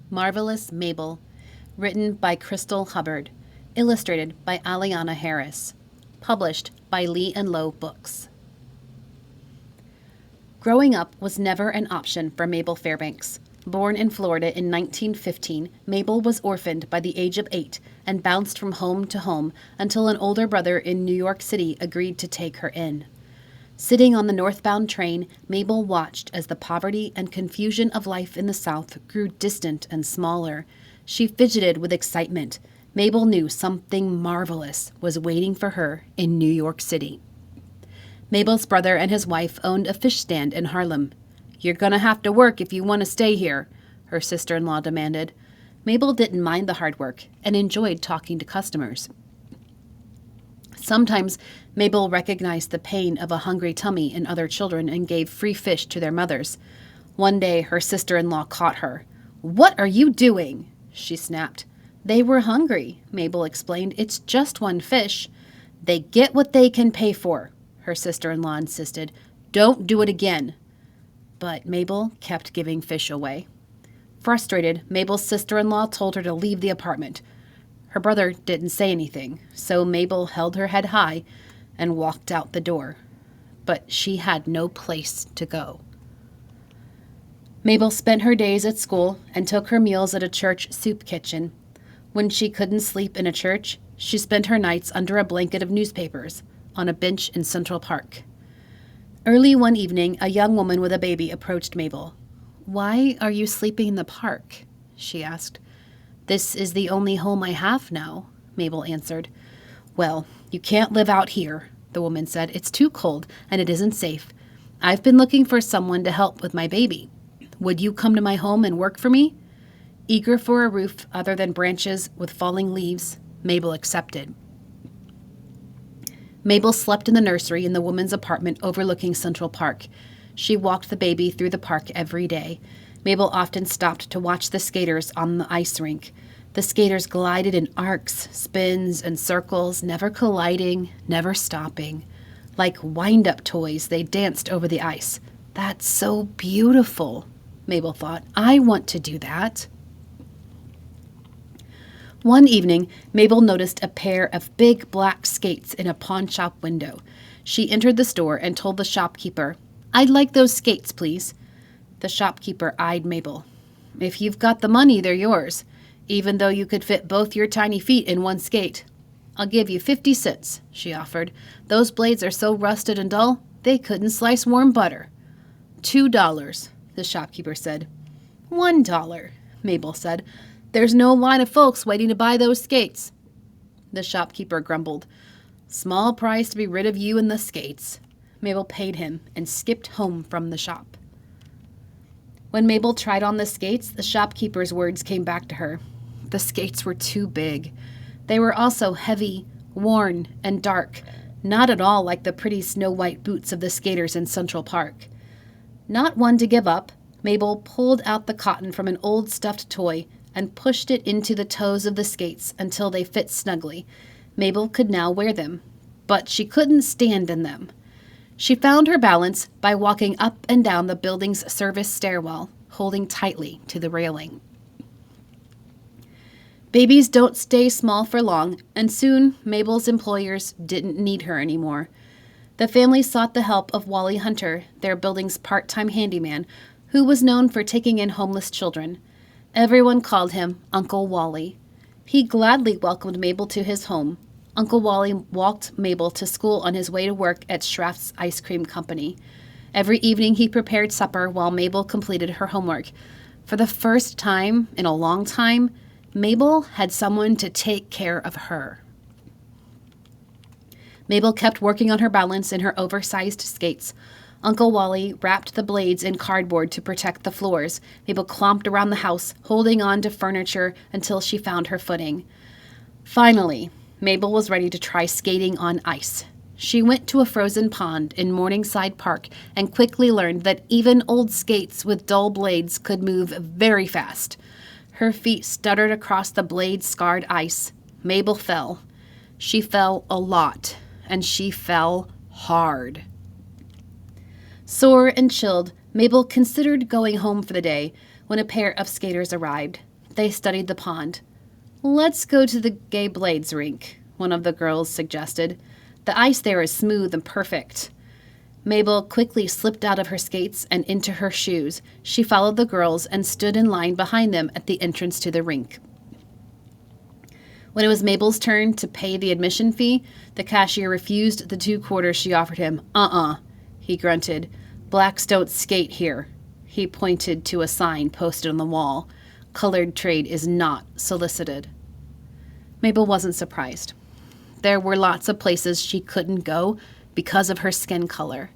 Marvelous Mabel, written by Crystal Hubbard, illustrated by Aliana Harris, published by Lee and Low Books. Growing up was never an option for Mabel Fairbanks. Born in Florida in 1915, Mabel was orphaned by the age of 8 and bounced from home to home until an older brother in New York City agreed to take her in. Sitting on the northbound train, Mabel watched as the poverty and confusion of life in the South grew distant and smaller. She fidgeted with excitement. Mabel knew something marvelous was waiting for her in New York City. Mabel's brother and his wife owned a fish stand in Harlem. "You're gonna have to work if you want to stay here," her sister-in-law demanded. Mabel didn't mind the hard work and enjoyed talking to customers. Sometimes Mabel recognized the pain of a hungry tummy in other children and gave free fish to their mothers. One day, her sister-in-law caught her. "What are you doing?" she snapped. "They were hungry," Mabel explained. "It's just one fish." "They get what they can pay for," her sister-in-law insisted. "Don't do it again." But Mabel kept giving fish away. Frustrated, Mabel's sister-in-law told her to leave the apartment. Her brother didn't say anything, so Mabel held her head high and walked out the door. But she had no place to go. Mabel spent her days at school and took her meals at a church soup kitchen. When she couldn't sleep in a church, she spent her nights under a blanket of newspapers on a bench in Central Park. Early one evening, a young woman with a baby approached Mabel. "Why are you sleeping in the park?" she asked. "This is the only home I have now," Mabel answered. "Well, you can't live out here," the woman said. "It's too cold and it isn't safe. I've been looking for someone to help with my baby. Would you come to my home and work for me?" Eager for a roof other than branches with falling leaves, Mabel accepted. Mabel slept in the nursery in the woman's apartment overlooking Central Park. She walked the baby through the park every day. Mabel often stopped to watch the skaters on the ice rink. The skaters glided in arcs, spins, and circles, never colliding, never stopping. Like wind-up toys, they danced over the ice. "That's so beautiful," Mabel thought. "I want to do that." One evening, Mabel noticed a pair of big black skates in a pawn shop window. She entered the store and told the shopkeeper, "I'd like those skates, please." The shopkeeper eyed Mabel. "If you've got the money, they're yours, even though you could fit both your tiny feet in one skate." "I'll give you 50 cents, she offered. "Those blades are so rusted and dull, they couldn't slice warm butter." $2, the shopkeeper said. $1, Mabel said. "There's no line of folks waiting to buy those skates." The shopkeeper grumbled. "Small price to be rid of you and the skates." Mabel paid him and skipped home from the shop. When Mabel tried on the skates, the shopkeeper's words came back to her. The skates were too big. They were also heavy, worn, and dark, not at all like the pretty snow-white boots of the skaters in Central Park. Not one to give up, Mabel pulled out the cotton from an old stuffed toy and pushed it into the toes of the skates until they fit snugly. Mabel could now wear them, but she couldn't stand in them. She found her balance by walking up and down the building's service stairwell, holding tightly to the railing. Babies don't stay small for long, and soon Mabel's employers didn't need her anymore. The family sought the help of Wally Hunter, their building's part-time handyman, who was known for taking in homeless children. Everyone called him Uncle Wally. He gladly welcomed Mabel to his home. Uncle Wally walked Mabel to school on his way to work at Schraft's Ice Cream Company. Every evening he prepared supper while Mabel completed her homework. For the first time in a long time, Mabel had someone to take care of her. Mabel kept working on her balance in her oversized skates. Uncle Wally wrapped the blades in cardboard to protect the floors. Mabel clomped around the house, holding on to furniture until she found her footing. Finally, Mabel was ready to try skating on ice. She went to a frozen pond in Morningside Park and quickly learned that even old skates with dull blades could move very fast. Her feet stuttered across the blade-scarred ice. Mabel fell. She fell a lot, and she fell hard. Sore and chilled, Mabel considered going home for the day when a pair of skaters arrived. They studied the pond. "Let's go to the Gay Blades rink," one of the girls suggested. "The ice there is smooth and perfect." Mabel quickly slipped out of her skates and into her shoes. She followed the girls and stood in line behind them at the entrance to the rink. When it was Mabel's turn to pay the admission fee, the cashier refused the 2 quarters she offered him. He grunted. "Blacks don't skate here." He pointed to a sign posted on the wall. "Colored trade is not solicited." Mabel wasn't surprised. There were lots of places she couldn't go because of her skin color.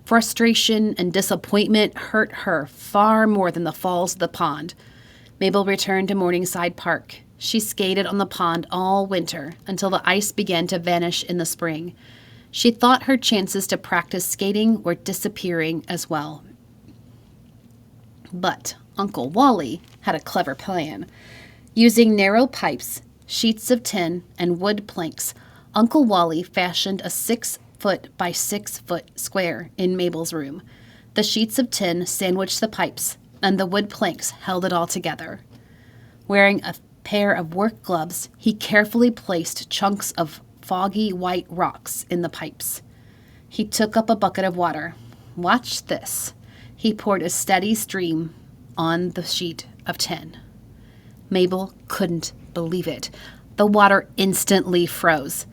Frustration and disappointment hurt her far more than the falls of the pond. Mabel returned to Morningside Park. She skated on the pond all winter until the ice began to vanish in the spring. She thought her chances to practice skating were disappearing as well. But Uncle Wally had a clever plan. Using narrow pipes, sheets of tin, and wood planks, Uncle Wally fashioned a 6-foot by 6-foot square in Mabel's room. The sheets of tin sandwiched the pipes, and the wood planks held it all together. Wearing a pair of work gloves, he carefully placed chunks of foggy white rocks in the pipes. He took up a bucket of water. "Watch this." He poured a steady stream on the sheet of tin. Mabel couldn't believe it. The water instantly froze.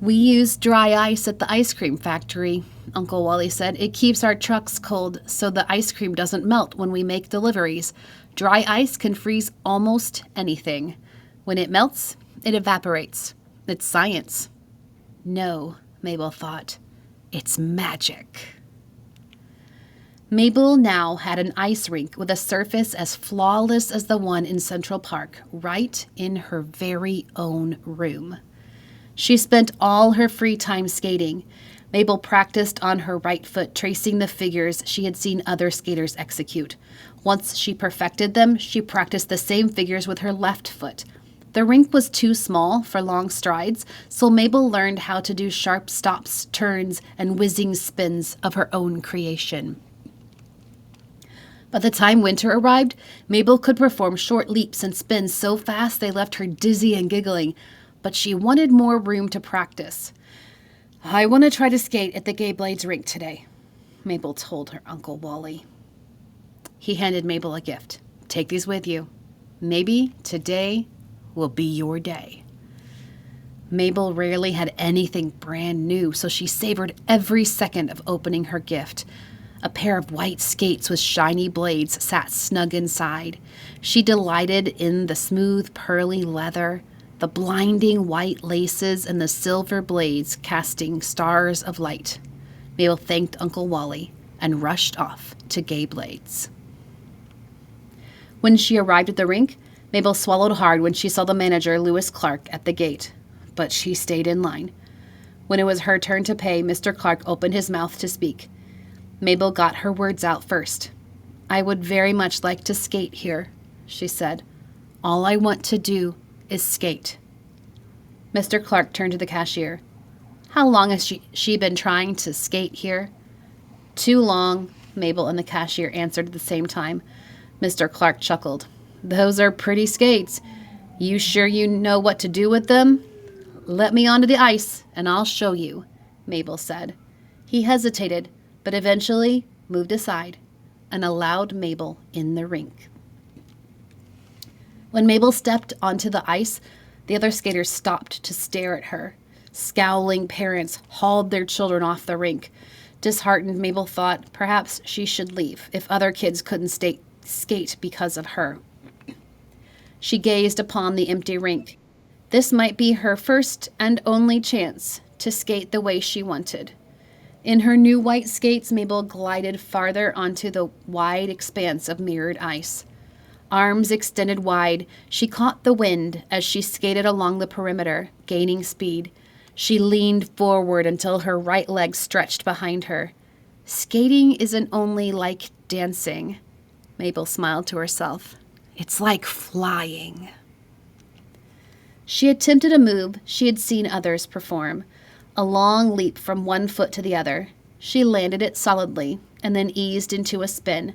"We use dry ice at the ice cream factory," Uncle Wally said. "It keeps our trucks cold so the ice cream doesn't melt when we make deliveries. Dry ice can freeze almost anything. When it melts, it evaporates. It's science." No, Mabel thought. It's magic. Mabel now had an ice rink with a surface as flawless as the one in Central Park, right in her very own room. She spent all her free time skating. Mabel practiced on her right foot, tracing the figures she had seen other skaters execute. Once she perfected them, she practiced the same figures with her left foot. The rink was too small for long strides, so Mabel learned how to do sharp stops, turns, and whizzing spins of her own creation. By the time winter arrived, Mabel could perform short leaps and spins so fast they left her dizzy and giggling, but she wanted more room to practice. "I want to try to skate at the Gay Blades rink today," Mabel told her Uncle Wally. He handed Mabel a gift. "Take these with you. Maybe today will be your day." Mabel rarely had anything brand new, so she savored every second of opening her gift. A pair of white skates with shiny blades sat snug inside. She delighted in the smooth, pearly leather, the blinding white laces, and the silver blades casting stars of light. Mabel thanked Uncle Wally and rushed off to Gay Blades. When she arrived at the rink, Mabel swallowed hard when she saw the manager, Lewis Clark, at the gate, but she stayed in line. When it was her turn to pay, Mr. Clark opened his mouth to speak. Mabel got her words out first. "I would very much like to skate here," she said. "All I want to do is skate." Mr. Clark turned to the cashier. "How long has she been trying to skate here?" "Too long," Mabel and the cashier answered at the same time. Mr. Clark chuckled. "Those are pretty skates. You sure you know what to do with them?" "Let me onto the ice, and I'll show you," Mabel said. He hesitated, but eventually moved aside and allowed Mabel in the rink. When Mabel stepped onto the ice, the other skaters stopped to stare at her. Scowling parents hauled their children off the rink. Disheartened, Mabel thought perhaps she should leave if other kids couldn't skate because of her. She gazed upon the empty rink. This might be her first and only chance to skate the way she wanted. In her new white skates, Mabel glided farther onto the wide expanse of mirrored ice. Arms extended wide, she caught the wind as she skated along the perimeter, gaining speed. She leaned forward until her right leg stretched behind her. Skating isn't only like dancing, Mabel smiled to herself. It's like flying. She attempted a move she had seen others perform, a long leap from one foot to the other. She landed it solidly and then eased into a spin.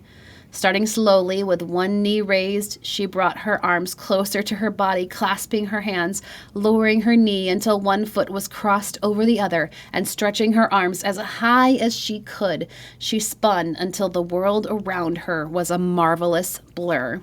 Starting slowly with one knee raised, she brought her arms closer to her body, clasping her hands, lowering her knee until one foot was crossed over the other, and stretching her arms as high as she could. She spun until the world around her was a marvelous blur.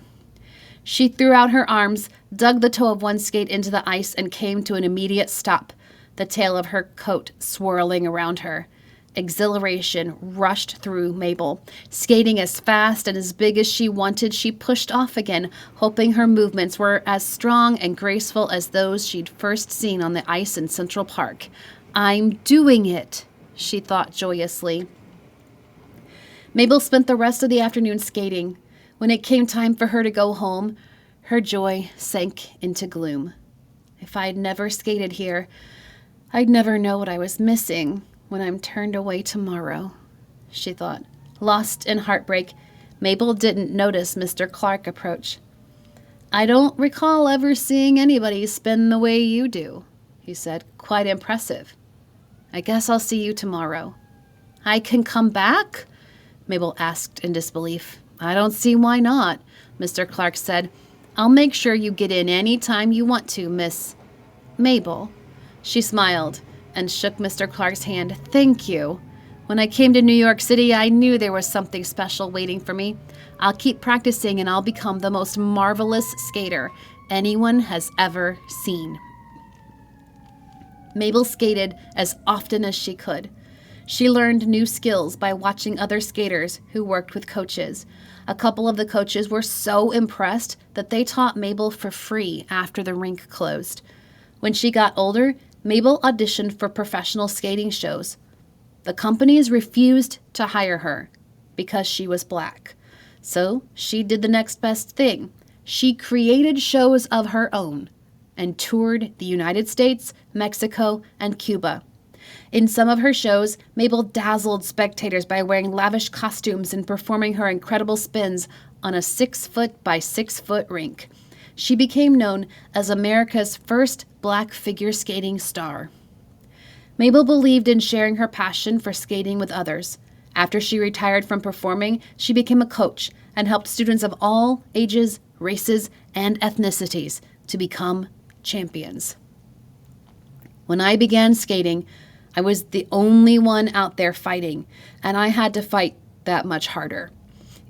She threw out her arms, dug the toe of one skate into the ice, and came to an immediate stop, the tail of her coat swirling around her. Exhilaration rushed through Mabel. Skating as fast and as big as she wanted, she pushed off again, hoping her movements were as strong and graceful as those she'd first seen on the ice in Central Park. "I'm doing it," she thought joyously. Mabel spent the rest of the afternoon skating. When it came time for her to go home, her joy sank into gloom. If I'd never skated here, I'd never know what I was missing when I'm turned away tomorrow, she thought. Lost in heartbreak, Mabel didn't notice Mr. Clark approach. "I don't recall ever seeing anybody spin the way you do," he said. "Quite impressive. I guess I'll see you tomorrow." "I can come back?" Mabel asked in disbelief. "I don't see why not," Mr. Clark said. "I'll make sure you get in any time you want to, Miss Mabel." She smiled and shook Mr. Clark's hand. "Thank you. When I came to New York City, I knew there was something special waiting for me. I'll keep practicing and I'll become the most marvelous skater anyone has ever seen." Mabel skated as often as she could. She learned new skills by watching other skaters who worked with coaches. A couple of the coaches were so impressed that they taught Mabel for free after the rink closed. When she got older, Mabel auditioned for professional skating shows. The companies refused to hire her because she was black. So she did the next best thing. She created shows of her own and toured the United States, Mexico, and Cuba. In some of her shows, Mabel dazzled spectators by wearing lavish costumes and performing her incredible spins on a 6-foot by 6-foot rink. She became known as America's first black figure skating star. Mabel believed in sharing her passion for skating with others. After she retired from performing, she became a coach and helped students of all ages, races, and ethnicities to become champions. "When I began skating, I was the only one out there fighting, and I had to fight that much harder.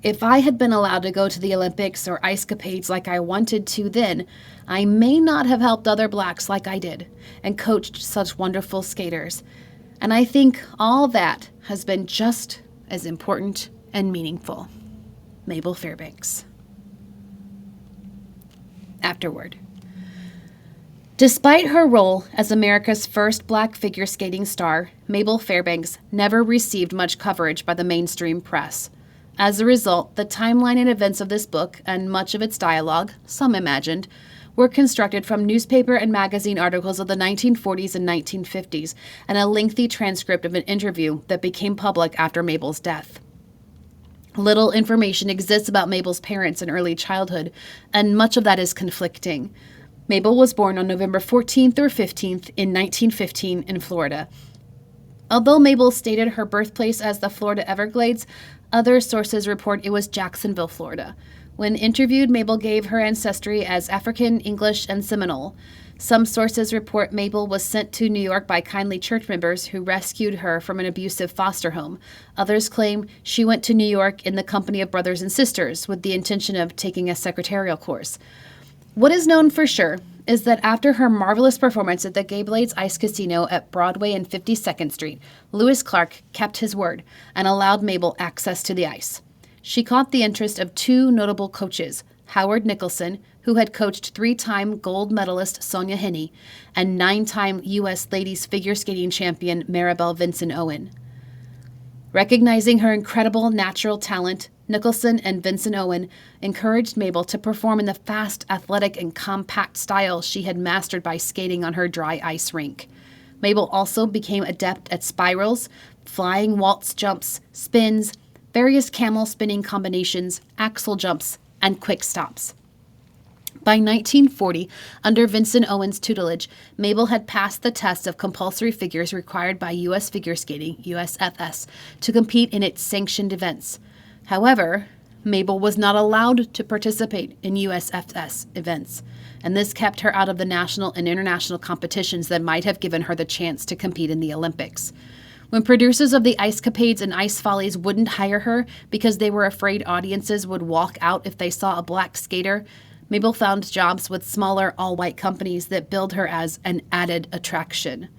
If I had been allowed to go to the Olympics or ice capades like I wanted to then, I may not have helped other blacks like I did and coached such wonderful skaters. And I think all that has been just as important and meaningful." Mabel Fairbanks. Afterward. Despite her role as America's first black figure skating star, Mabel Fairbanks never received much coverage by the mainstream press. As a result, the timeline and events of this book, and much of its dialogue, some imagined, were constructed from newspaper and magazine articles of the 1940s and 1950s, and a lengthy transcript of an interview that became public after Mabel's death. Little information exists about Mabel's parents and early childhood, and much of that is conflicting. Mabel was born on November 14th or 15th in 1915 in Florida. Although Mabel stated her birthplace as the Florida Everglades, other sources report it was Jacksonville, Florida. When interviewed, Mabel gave her ancestry as African, English, and Seminole. Some sources report Mabel was sent to New York by kindly church members who rescued her from an abusive foster home. Others claim she went to New York in the company of brothers and sisters with the intention of taking a secretarial course. What is known for sure is that after her marvelous performance at the Gay Blades Ice Casino at Broadway and 52nd Street, Lewis Clark kept his word and allowed Mabel access to the ice. She caught the interest of two notable coaches, Howard Nicholson, who had coached 3-time gold medalist Sonia Henney, and 9-time U.S. ladies figure skating champion Mabel Vinson Owen. Recognizing her incredible natural talent, Nicholson and Vinson Owen encouraged Mabel to perform in the fast, athletic, and compact style she had mastered by skating on her dry ice rink. Mabel also became adept at spirals, flying waltz jumps, spins, various camel spinning combinations, axel jumps, and quick stops. By 1940, under Vinson Owen's tutelage, Mabel had passed the test of compulsory figures required by U.S. Figure Skating, USFS, to compete in its sanctioned events. However, Mabel was not allowed to participate in USFS events, and this kept her out of the national and international competitions that might have given her the chance to compete in the Olympics. When producers of the Ice Capades and Ice Follies wouldn't hire her because they were afraid audiences would walk out if they saw a black skater, Mabel found jobs with smaller all-white companies that billed her as an added attraction.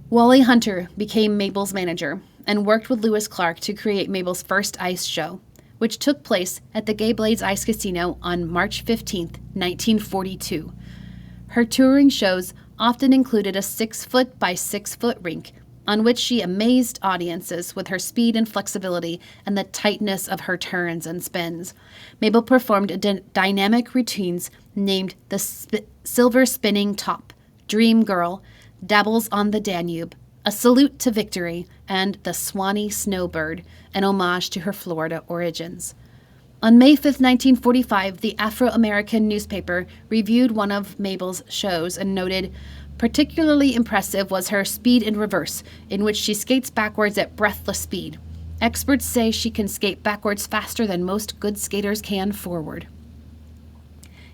Wally Hunter became Mabel's manager and worked with Lewis Clark to create Mabel's first ice show, which took place at the Gay Blades Ice Casino on March 15, 1942. Her touring shows often included a 6-foot by 6-foot rink on which she amazed audiences with her speed and flexibility and the tightness of her turns and spins. Mabel performed dynamic routines named the Silver Spinning Top, Dream Girl, Dabbles on the Danube, A Salute to Victory, and the Swanee Snowbird, an homage to her Florida origins. On May 5, 1945, the Afro-American newspaper reviewed one of Mabel's shows and noted, "Particularly impressive was her speed in reverse, in which she skates backwards at breathless speed. Experts say she can skate backwards faster than most good skaters can forward."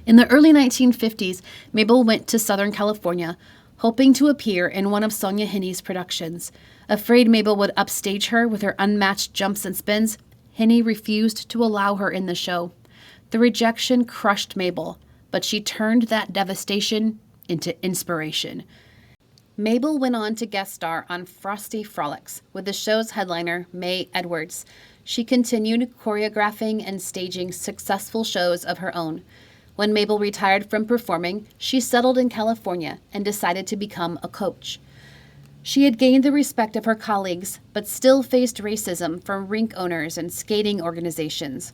In the early 1950s, Mabel went to Southern California, hoping to appear in one of Sonja Henie's productions. Afraid Mabel would upstage her with her unmatched jumps and spins, Henie refused to allow her in the show. The rejection crushed Mabel, but she turned that devastation into inspiration. Mabel went on to guest star on Frosty Frolics with the show's headliner, Mae Edwards. She continued choreographing and staging successful shows of her own. When Mabel retired from performing, she settled in California and decided to become a coach. She had gained the respect of her colleagues, but still faced racism from rink owners and skating organizations.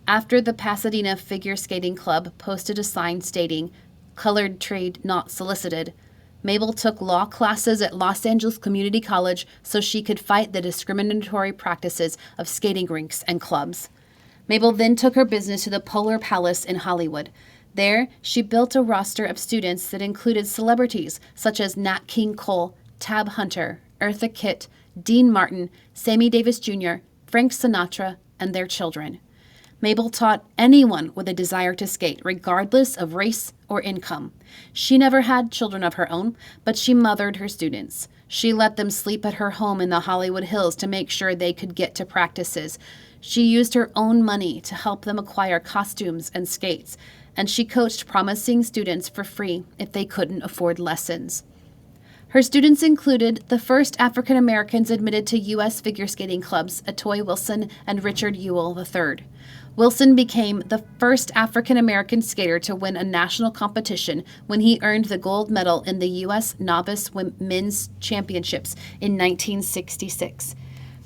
After the Pasadena Figure Skating Club posted a sign stating, "Colored trade not solicited," Mabel took law classes at Los Angeles Community College so she could fight the discriminatory practices of skating rinks and clubs. Mabel then took her business to the Polar Palace in Hollywood. There, she built a roster of students that included celebrities such as Nat King Cole, Tab Hunter, Eartha Kitt, Dean Martin, Sammy Davis Jr., Frank Sinatra, and their children. Mabel taught anyone with a desire to skate, regardless of race or income. She never had children of her own, but she mothered her students. She let them sleep at her home in the Hollywood Hills to make sure they could get to practices. She used her own money to help them acquire costumes and skates, and she coached promising students for free if they couldn't afford lessons. Her students included the first African Americans admitted to U.S. figure skating clubs, Atoy Wilson and Richard Ewell III. Wilson became the first African American skater to win a national competition when he earned the gold medal in the U.S. Novice Men's Championships in 1966.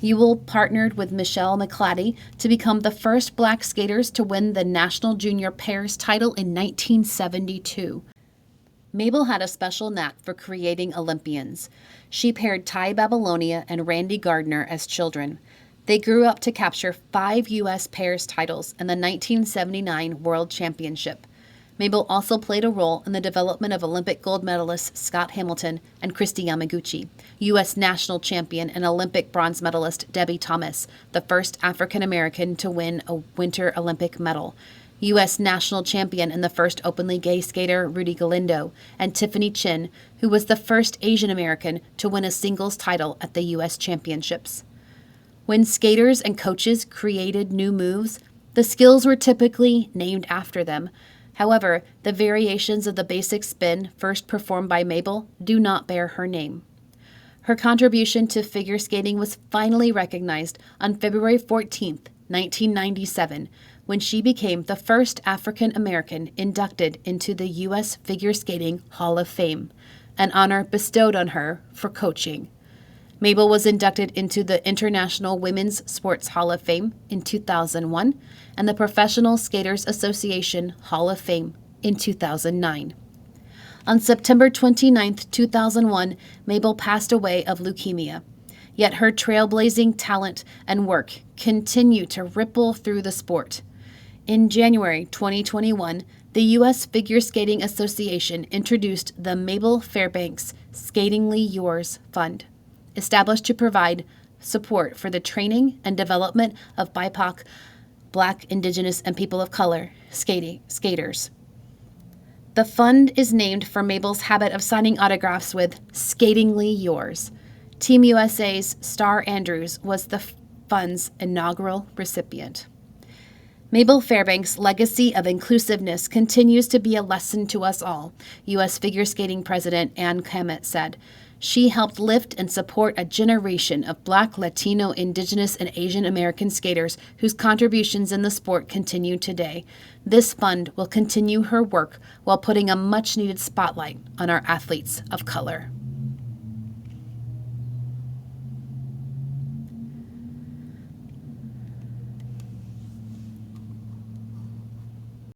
Ewell partnered with Michelle McClatty to become the first black skaters to win the National Junior Pairs title in 1972. Mabel had a special knack for creating Olympians. She paired Ty Babylonia and Randy Gardner as children. They grew up to capture 5 U.S. pairs titles and the 1979 World Championship. Mabel also played a role in the development of Olympic gold medalists Scott Hamilton and Christy Yamaguchi, U.S. national champion and Olympic bronze medalist Debbie Thomas, the first African American to win a Winter Olympic medal, U.S. national champion and the first openly gay skater Rudy Galindo, and Tiffany Chin, who was the first Asian American to win a singles title at the U.S. Championships. When skaters and coaches created new moves, the skills were typically named after them. However, the variations of the basic spin first performed by Mabel do not bear her name. Her contribution to figure skating was finally recognized on February 14, 1997, when she became the first African American inducted into the U.S. Figure Skating Hall of Fame, an honor bestowed on her for coaching. Mabel was inducted into the International Women's Sports Hall of Fame in 2001 and the Professional Skaters Association Hall of Fame in 2009. On September 29, 2001, Mabel passed away of leukemia. Yet her trailblazing talent and work continue to ripple through the sport. In January 2021, the U.S. Figure Skating Association introduced the Mabel Fairbanks Skatingly Yours Fund, established to provide support for the training and development of BIPOC Black, Indigenous, and people of color skaters. The fund is named for Mabel's habit of signing autographs with "Skatingly Yours." Team USA's Star Andrews was the fund's inaugural recipient. Mabel Fairbanks' legacy of inclusiveness continues to be a lesson to us all, U.S. figure skating president Ann Cammett said. She helped lift and support a generation of Black, Latino, Indigenous, and Asian American skaters whose contributions in the sport continue today. This fund will continue her work while putting a much-needed spotlight on our athletes of color.